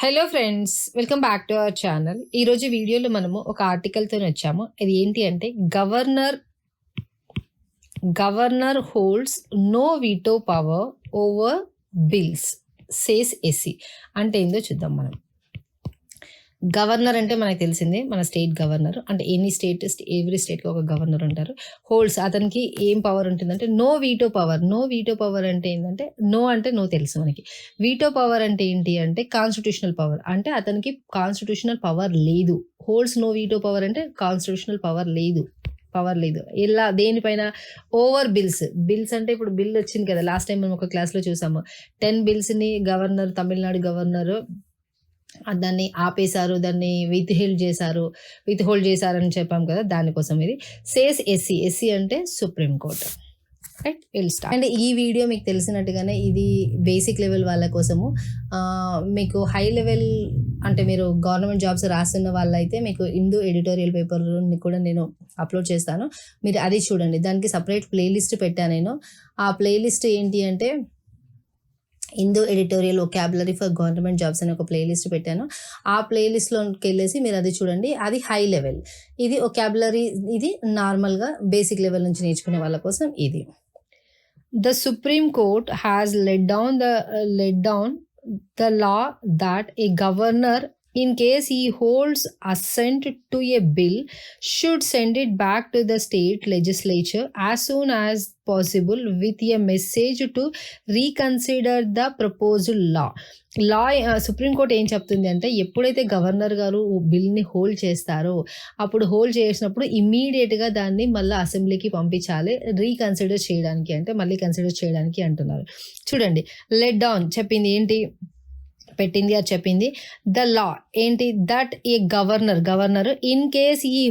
Hello friends, welcome back to our channel. ఈరోజు వీడియోలో మనము ఒక ఆర్టికల్తో వచ్చాము. ఇది ఏంటి అంటే governor holds no veto power over bills says SC. అంటే ఏందో చూద్దాం మనం. గవర్నర్ అంటే మనకు తెలిసిందే, మన స్టేట్ గవర్నర్. అంటే ఎవ్రీ స్టేట్కి ఒక గవర్నర్ ఉంటారు. హోల్డ్స్, అతనికి ఏం పవర్ ఉంటుందంటే no veto power. No veto power అంటే ఏంటంటే నో అంటే నో తెలుసు మనకి. వీటో పవర్ అంటే ఏంటి అంటే కాన్స్టిట్యూషనల్ పవర్. అంటే అతనికి కాన్స్టిట్యూషనల్ పవర్ లేదు. హోల్డ్స్ నో వీటో పవర్ అంటే కాన్స్టిట్యూషనల్ పవర్ లేదు. ఇలా దేనిపైన? ఓవర్ బిల్స్ అంటే ఇప్పుడు బిల్ వచ్చింది కదా, లాస్ట్ టైం మనం ఒక క్లాస్లో చూసాము. 10 బిల్స్ని తమిళనాడు గవర్నర్ దాన్ని ఆపేశారు, దాన్ని విత్ హోల్డ్ చేశారని చెప్పాం కదా, దానికోసం ఇది. సేస్ ఎస్సీ అంటే supreme court. Right, will start. And ఈ వీడియో మీకు తెలిసినట్టుగానే ఇది బేసిక్ లెవెల్ వాళ్ళ కోసము. మీకు హై లెవెల్ అంటే మీరు గవర్నమెంట్ జాబ్స్ రాస్తున్న వాళ్ళైతే మీకు హిందూ ఎడిటోరియల్ పేపర్ని కూడా నేను అప్లోడ్ చేస్తాను, మీరు అది చూడండి. దానికి సపరేట్ ప్లేలిస్ట్ పెట్టాను నేను. ఆ ప్లేలిస్ట్ ఏంటి అంటే Hindu editorial vocabulary for government jobs అని ఒక ప్లేలిస్ట్ పెట్టాను. ఆ ప్లేలిస్ట్లోకి వెళ్ళేసి మీరు అది చూడండి. అది హై లెవెల్. ఇది వొకాబులరీ, ఇది నార్మల్గా బేసిక్ లెవెల్ నుంచి నేర్చుకునే వాళ్ళ కోసం ఇది. The Supreme Court has laid down the law that a governor, in case he holds assent to a bill, should send it back to the state legislature as soon as possible with a message to reconsider the proposed law. Supreme court ఏం చెప్తుంది అంటే, ఎప్పుడైతే governor గారు బిల్ని hold చేస్తారో అప్పుడు hold చేసినప్పుడు ఇమ్మీడియట్గా దాన్ని మళ్ళీ అసెంబ్లీకి పంపించాలి, రీకన్సిడర్ చేయడానికి. అంటే మళ్ళీ కన్సిడర్ చేయడానికి అంటున్నారు. చూడండి, లెట్ డౌన్ చెప్పింది ఏంటి, పెట్టింది అది చెప్పింది. ద లా ఏంటి, that A governor in case ఈ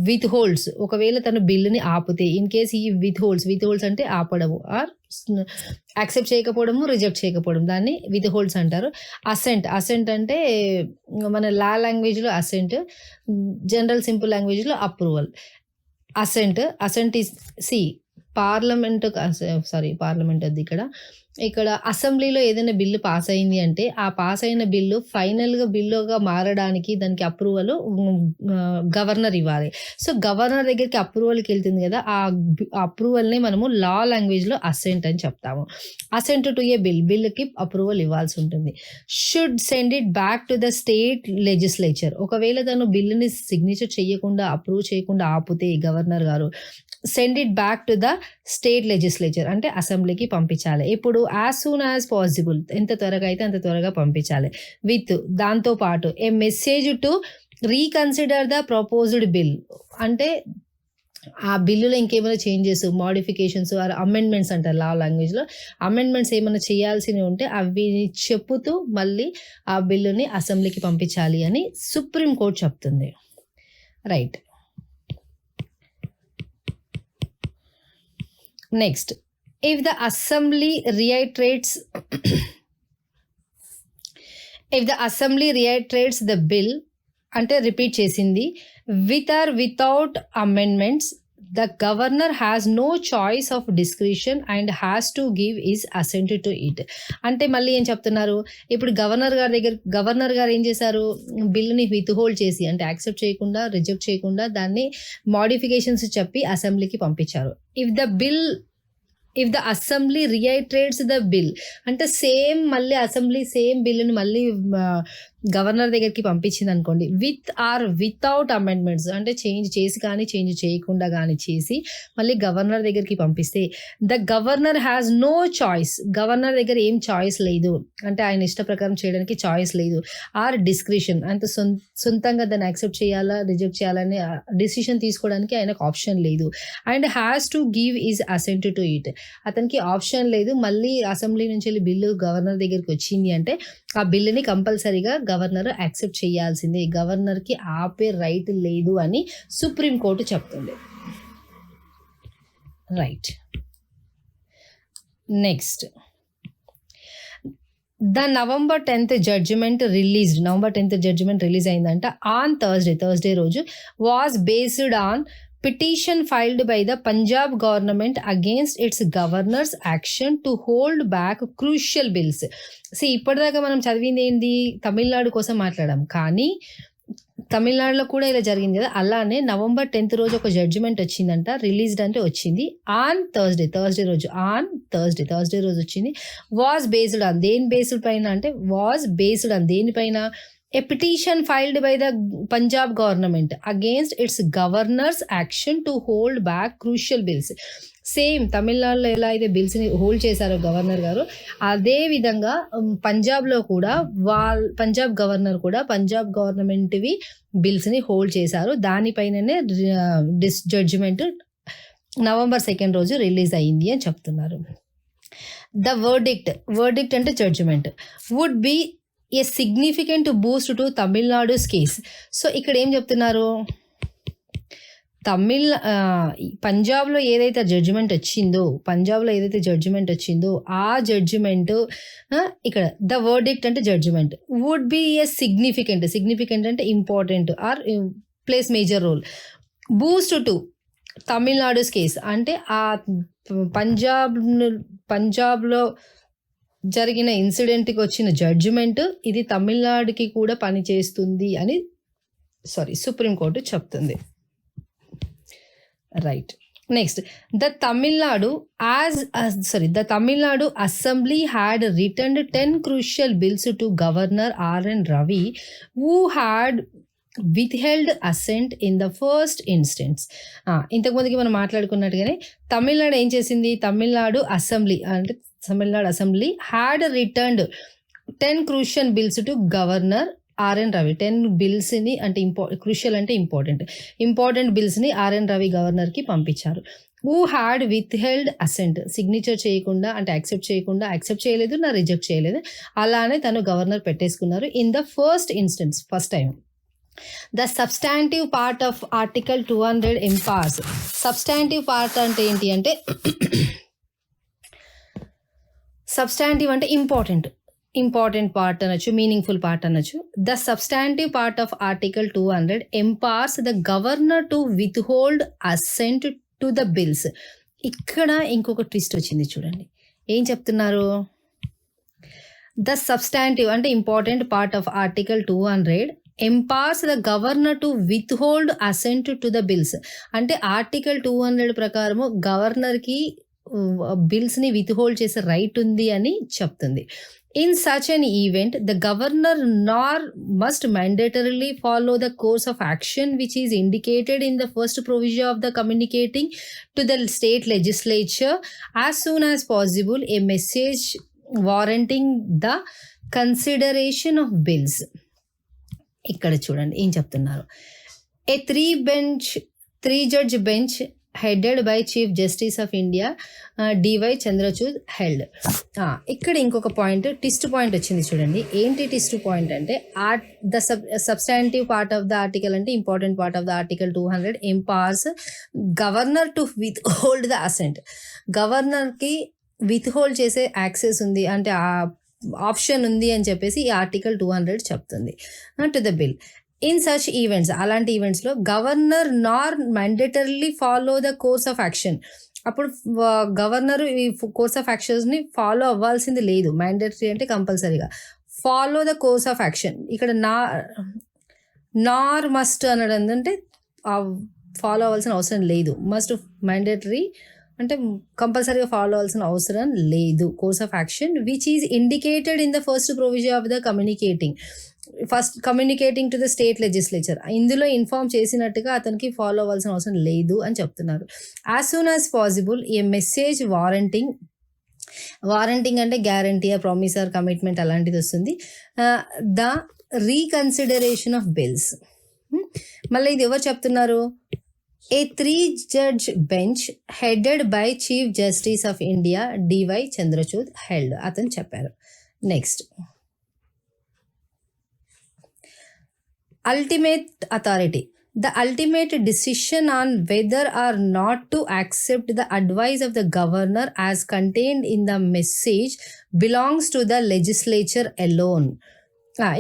విత్ హోల్డ్స్, ఒకవేళ తను బిల్లుని ఆపితే, ఇన్ కేస్ ఈ విత్ హోల్డ్స్ అంటే ఆపడము, ఆర్ యాక్సెప్ట్ చేయకపోవడము, రిజెక్ట్ చేయకపోవడం, దాన్ని విత్ హోల్డ్స్ అంటారు. అసెంట్ అంటే మన లా లాంగ్వేజ్లో అసెంట్, జనరల్ సింపుల్ లాంగ్వేజ్లో అప్రూవల్. అసెంట్ ఈస్ పార్లమెంట్ అది ఇక్కడ అసెంబ్లీలో ఏదైనా బిల్లు పాస్ అయింది అంటే ఆ పాస్ అయిన బిల్లు ఫైనల్గా బిల్లుగా మారడానికి దానికి అప్రూవల్ గవర్నర్ ఇవ్వాలి. సో గవర్నర్ దగ్గరికి అప్రూవల్కి వెళ్తుంది కదా, ఆ అప్రూవల్ని మనము లా లాంగ్వేజ్లో అసెంట్ అని చెప్తాము. అసెంట్ టు ఏ బిల్కి అప్రూవల్ ఇవ్వాల్సి ఉంటుంది. Should send it back to the state legislature. ఒకవేళ తను బిల్లుని సిగ్నేచర్ చేయకుండా, అప్రూవ్ చేయకుండా ఆపితే గవర్నర్ గారు, send it back to the state legislature అంటే అసెంబ్లీకి పంపించాలి. ఇప్పుడు యాజ్ సూన్ యాజ్ పాసిబుల్, ఎంత త్వరగా అయితే అంత త్వరగా పంపించాలి. విత్ దాంతో పాటు a message to reconsider the proposed bill. అంటే ఆ బిల్లులో ఇంకేమైనా చేంజెస్, మోడిఫికేషన్స్ ఆర్ అమెండ్మెంట్స్ అంటారు లా లాంగ్వేజ్లో. అమెండ్మెంట్స్ ఏమైనా చేయాల్సినవి ఉంటే అవి చెప్పుతూ మళ్ళీ ఆ బిల్లుని అసెంబ్లీకి పంపించాలి అని సుప్రీంకోర్టు చెప్తుంది. Right, next, if the assembly reiterates the bill అంటే రిపీట్ చేసింది, with or without amendments, the governor has no choice of discretion and has to give his assent to it. అంటే మళ్ళీ ఏం చెప్తున్నారు, ఇప్పుడు గవర్నర్ గారు ఏం చేశారు, బిల్లుని విత్ హోల్డ్ చేసి అంటే యాక్సెప్ట్ చేయకుండా, రిజెక్ట్ చేయకుండా దాన్ని మోడిఫికేషన్స్ చెప్పి అసెంబ్లీకి పంపించారు. If the assembly reiterates the bill అంటే మళ్ళీ అసెంబ్లీ బిల్లుని మళ్ళీ గవర్నర్ దగ్గరికి పంపించింది అనుకోండి, విత్ ఆర్ వితౌట్ అమెండ్మెంట్స్ అంటే చేంజ్ చేసి కానీ చేంజ్ చేయకుండా కానీ చేసి మళ్ళీ గవర్నర్ దగ్గరికి పంపిస్తే, the governor has no choice. Governor దగ్గర ఏం చాయిస్ లేదు, అంటే ఆయన ఇష్ట ప్రకారం చేయడానికి చాయిస్ లేదు. ఆర్ డిస్క్రిషన్ అంటే సొంతంగా దాన్ని యాక్సెప్ట్ చేయాలా, రిజెక్ట్ చేయాలని డిసిషన్ తీసుకోవడానికి ఆయనకు ఆప్షన్ లేదు. And has to give is assent to it, అతనికి ఆప్షన్ లేదు. మళ్ళీ అసెంబ్లీ నుంచి వెళ్ళి బిల్లు గవర్నర్ దగ్గరికి వచ్చింది అంటే ఆ బిల్లుని కంపల్సరీగా గవర్నర్ యాక్సెప్ట్ చేయాల్సిందే. గవర్నర్కి ఆపే రైట్ లేదు అని సుప్రీంకోర్టు చెప్తుంది. Right, next, the November 10th judgement release అయిందంట ఆన్ థర్స్డే రోజు. Was based on petition filed by the Punjab government against its governor's action to hold back crucial bills. ఇప్పటిదాకా మనం చదివింది ఏంటి, తమిళనాడు కోసం మాట్లాడాం, కానీ తమిళనాడులో కూడా ఇలా జరిగింది కదా. అలానే November 10th రోజు ఒక జడ్జిమెంట్ వచ్చిందంట, రిలీజ్డ్ అంటే వచ్చింది ఆన్ థర్స్డే రోజు వచ్చింది. వాజ్ బేస్డ్ ఆన్, దేని బేస్డ్ పైన అంటే వాజ్ బేస్డ్ ఆన్ దేనిపైన, a petition filed by the Punjab government against its governor's action to hold back crucial bills. Same తమిళనాడులో ఎలా అయితే బిల్స్ని హోల్డ్ చేశారో గవర్నర్ గారు, అదే విధంగా పంజాబ్లో కూడా పంజాబ్ గవర్నర్ కూడా పంజాబ్ గవర్నమెంట్వి బిల్స్ని హోల్డ్ చేశారు. దానిపైననే జడ్జిమెంట్ November 2nd రోజు రిలీజ్ అయ్యింది అని చెప్తున్నారు. ద వర్డిక్ట్ అంటే judgement would be a significant boost to Tamil Nadu's case. So ఇక్కడ ఏం చెప్తున్నారు, పంజాబ్లో ఏదైతే జడ్జిమెంట్ వచ్చిందో ఆ జడ్జిమెంట్ ఇక్కడ ద వర్డిక్ట్ అంటే judgement would be a significant అంటే important or plays major role, boost to Tamil Nadu's case అంటే ఆ పంజాబ్లో జరిగిన ఇన్సిడెంట్కి వచ్చిన జడ్జిమెంట్ ఇది తమిళనాడుకి కూడా పనిచేస్తుంది అని సుప్రీంకోర్టు చెప్తుంది. Right. Next, the Tamil Nadu assembly had returned 10 crucial bills to Governor R.N. Ravi, who had withheld assent in the first instance. ఇంతకుముందుకి మనం మాట్లాడుకున్నట్టుగానే తమిళనాడు ఏం చేసింది, Tamil Nadu assembly had returned 10 crucial bills to Governor R.N. Ravi. 10 బిల్స్ని అంటే క్రూషియల్ అంటే important బిల్స్ని R.N. Ravi గవర్నర్కి పంపించారు. Who had withheld assent, signature చేయకుండా అంటే యాక్సెప్ట్ చేయలేదు, నా రిజెక్ట్ చేయలేదు, అలానే తను గవర్నర్ పెట్టేసుకున్నారు. In the first time the substantive part of article 200 empowers. Substantive part అంటే ఏంటి అంటే సబ్స్టాంటివ్ అంటే ఇంపార్టెంట్ పార్ట్ అనొచ్చు, మీనింగ్ఫుల్ పార్ట్ అనొచ్చు. The substantive part of article 200 empowers the governor to withhold assent to the bills. ఇక్కడ ఇంకొక twist వచ్చింది చూడండి, ఏం చెప్తున్నారు, ద సబ్స్టాంటివ్ అంటే important part of article 200 empowers the governor to withhold assent to the bills. అంటే article 200 ప్రకారము గవర్నర్కి బిల్స్ని విత్ హోల్డ్ చేసే రైట్ ఉంది అని చెప్తుంది. In such an event, the governor nor must mandatorily follow the course of action which is indicated in the first provision of the communicating to the state legislature as soon as possible a message warranting the consideration of bills. ఇక్కడ చూడండి ఏం చెప్తున్నారు, a 3-judge bench headed by Chief Justice of India D.Y. Chandrachud held. ఇక్కడ ఇంకొక twist point వచ్చింది చూడండి. ఏంటి twist point అంటే the substantive part of the article అంటే important part of the article 200 empowers governor to withhold the assent. గవర్నర్కి withhold చేసే access ఉంది అంటే ఆప్షన్ ఉంది అని చెప్పేసి ఈ ఆర్టికల్ 200 చెప్తుంది to the bill. In such events, అలాంటి ఈవెంట్స్లో governor nor mandatorily follow the course of action. అప్పుడు గవర్నరు ఈ కోర్స్ ఆఫ్ యాక్షన్స్ని ఫాలో అవ్వాల్సింది లేదు. మ్యాండేటరీ అంటే కంపల్సరీగా follow the course of action. ఇక్కడ నార్ మస్ట్ అనడం అంటే ఫాలో అవ్వాల్సిన అవసరం లేదు. మస్ట్ మ్యాండేటరీ అంటే కంపల్సరీగా ఫాలో అవ్వాల్సిన అవసరం లేదు. Course of action which is indicated in the first provision of the communicating to the state legislature. ఇందులో ఇన్ఫార్మ్ చేసినట్టుగా అతనికి ఫాలో అవ్వాల్సిన అవసరం లేదు అని చెప్తున్నారు. యాజ్ సూన్ యాజ్ పాసిబుల్ ఏ మెసేజ్ వారంటింగ్ అంటే గ్యారంటీ, ప్రామిస్ ఆర్ కమిట్మెంట్ అలాంటిది వస్తుంది. The reconsideration of bills. మళ్ళీ ఇది ఎవరు చెప్తున్నారు, ఏ 3-judge bench headed by Chief Justice of India D.Y. Chandrachud held. అతను చెప్పారు. Next, ultimate authority. The ultimate decision on whether or not to accept the advice of the governor as contained in the message belongs to the legislature alone.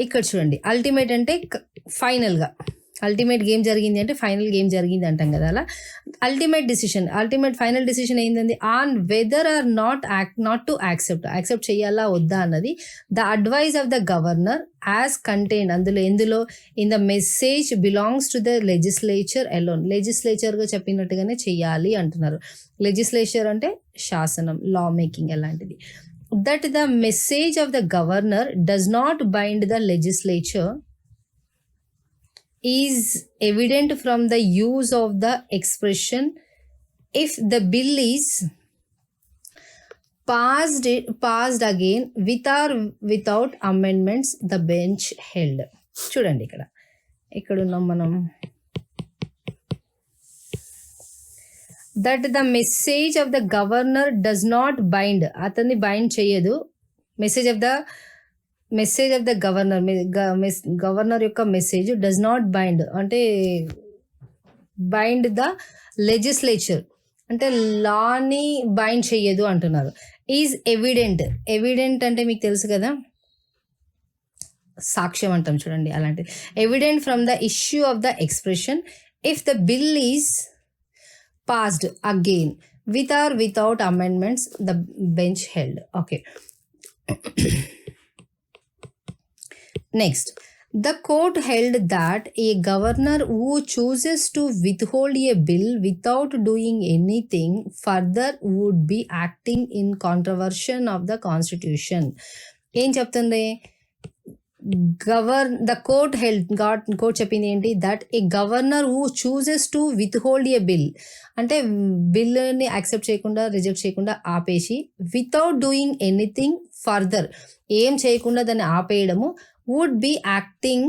ఇక్కడ చూడండి, ultimate అంటే ఫైనల్గా ultimate game జరిగింది అంటే final game జరిగింది అంటాం కదా, అలా అల్టిమేట్ ఫైనల్ డిసిషన్ ఏంటంది on whether or not to accept చేయాలా వద్దా అన్నది the advice of the governor as contained ఎందులో in the message belongs to the legislature alone. లెజిస్లేచర్గా చెప్పినట్టుగానే చెయ్యాలి అంటున్నారు. లెజిస్లేచర్ అంటే శాసనం, లా మేకింగ్ అలాంటిది. That the message of the governor does not bind the legislature is evident from the use of the expression if the bill is passed again with or without amendments the bench held. చూడండి ఇక్కడ ఉన్నాం మనం. That the message of the governor does not bind, అతన్ని bind చేయదు. Message of the governor యొక్క message does not bind అంటే bind the legislature అంటే లాని bind చెయ్యదు అంటున్నారు. ఈజ్ ఎవిడెంట్ అంటే మీకు తెలుసు కదా, సాక్ష్యం అంటాం చూడండి, అలాంటిది. Evident from the issue of the expression if the bill is passed again with or without amendments the bench held. Okay. Next, the court held that a governor who chooses to withhold a bill without doing anything further would be acting in contravention of the constitution. ఏం చెప్తుంది? The court చెప్పింది ఏంటి? That A governor who chooses to withhold A bill అంటే బిల్ని accept చేయకుండా, reject చేయకుండా ఆపేసి, without doing anything further ఏం చేయకుండా దాన్ని ఆపేయడము, would be acting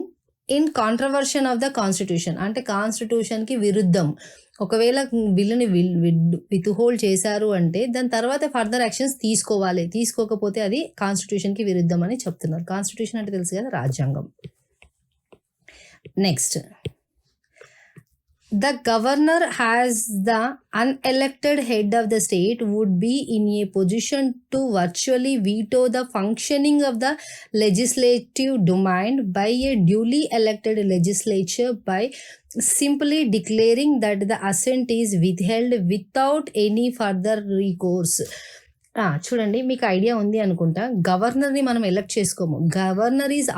in contravention of the constitution అంటే కాన్స్టిట్యూషన్కి విరుద్ధం. ఒకవేళ బిల్లుని విత్హోల్డ్ చేశారు అంటే దాని తర్వాత ఫర్దర్ యాక్షన్స్ తీసుకోవాలి, తీసుకోకపోతే అది కాన్స్టిట్యూషన్కి విరుద్ధం అని చెప్తున్నారు. కాన్స్టిట్యూషన్ అంటే తెలుసు కదా, రాజ్యాంగం. Next, the governor has the unelected head of the state would be in a position to virtually veto the functioning of the legislative domain by a duly elected legislature by simply declaring that the assent is withheld without any further recourse. చూడండి, మీకు idea ఉంది అనుకుంటా. గవర్నర్ని మనం elect చేసుకోము. Governor is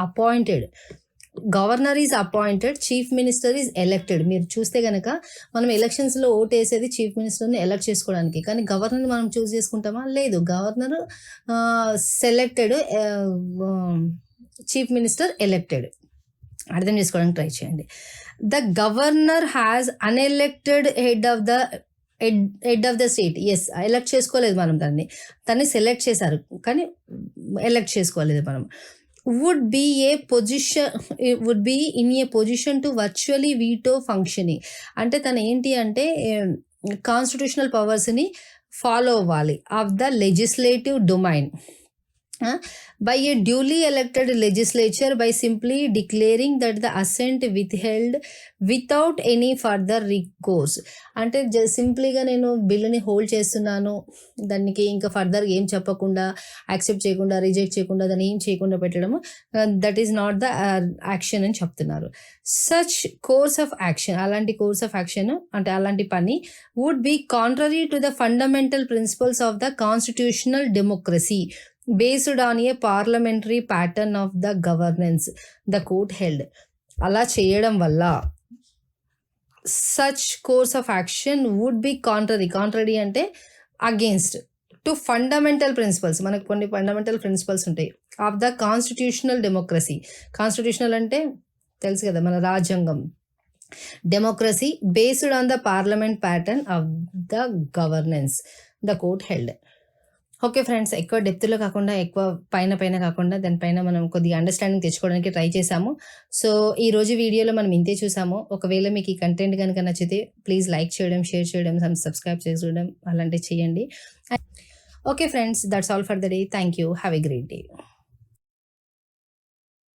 appointed, chief minister is elected. మీరు చూస్తే కనుక మనం ఎలక్షన్స్లో ఓట్ వేసేది చీఫ్ మినిస్టర్ని ఎలక్ట్ చేసుకోవడానికి, కానీ గవర్నర్ని మనం చూస్ చేసుకుంటామా? లేదు. Governor selected, chief minister elected. అర్థం చేసుకోవడానికి ట్రై చేయండి. The governor has unelected head of the state. Yes, elect చేసుకోలేదు మనం, దాన్ని సెలెక్ట్ చేశారు కానీ ఎలక్ట్ చేసుకోలేదు మనం. would be in a position to virtually veto functioning అంటే తను ఏంటి అంటే కాన్స్టిట్యూషనల్ పవర్స్ని ఫాలో అవ్వాలి of the legislative domain by a duly elected legislature by simply declaring that the assent withheld without any further recourse. అంటే సింప్లీగా నేను బిల్లుని hold చేస్తున్నాను, దానికి ఇంకా ఫర్దర్ ఏం చెప్పకుండా, యాక్సెప్ట్ చేయకుండా, రిజెక్ట్ చేయకుండా, దాన్ని ఏం చేయకుండా పెట్టడము, that is not the action అని చెప్తున్నారు. సచ్ కోర్స్ ఆఫ్ యాక్షన్, అలాంటి కోర్స్ ఆఫ్ యాక్షన్ అంటే అలాంటి పని would be contrary to the fundamental principles of the constitutional democracy based on a parliamentary pattern of the governance, the court held. అలా చేయడం వల్ల such course of action would be contrary అంటే against to fundamental principles. మనకు కొన్ని fundamental principles ఉంటాయి of the constitutional democracy. Constitutional అంటే తెలుసు కదా, మన రాజ్యాంగం. Democracy based on the parliament pattern of the governance, the court held. Okay friends, ఎక్కువ డెప్త్లో కాకుండా, ఎక్కువ పైన కాకుండా దానిపైన మనం కొద్దిగా అండర్స్టాండింగ్ తెచ్చుకోవడానికి ట్రై చేశాము. సో ఈరోజు వీడియోలో మనం ఇంతే చూసాము. ఒకవేళ మీకు ఈ కంటెంట్ కనుక నచ్చితే ప్లీజ్ లైక్ చేయడం, షేర్ చేయడం, సబ్స్క్రైబ్ చేసుకోవడం అలాంటివి చేయండి. Okay friends, that's all for the day. Thank you. Have a great day.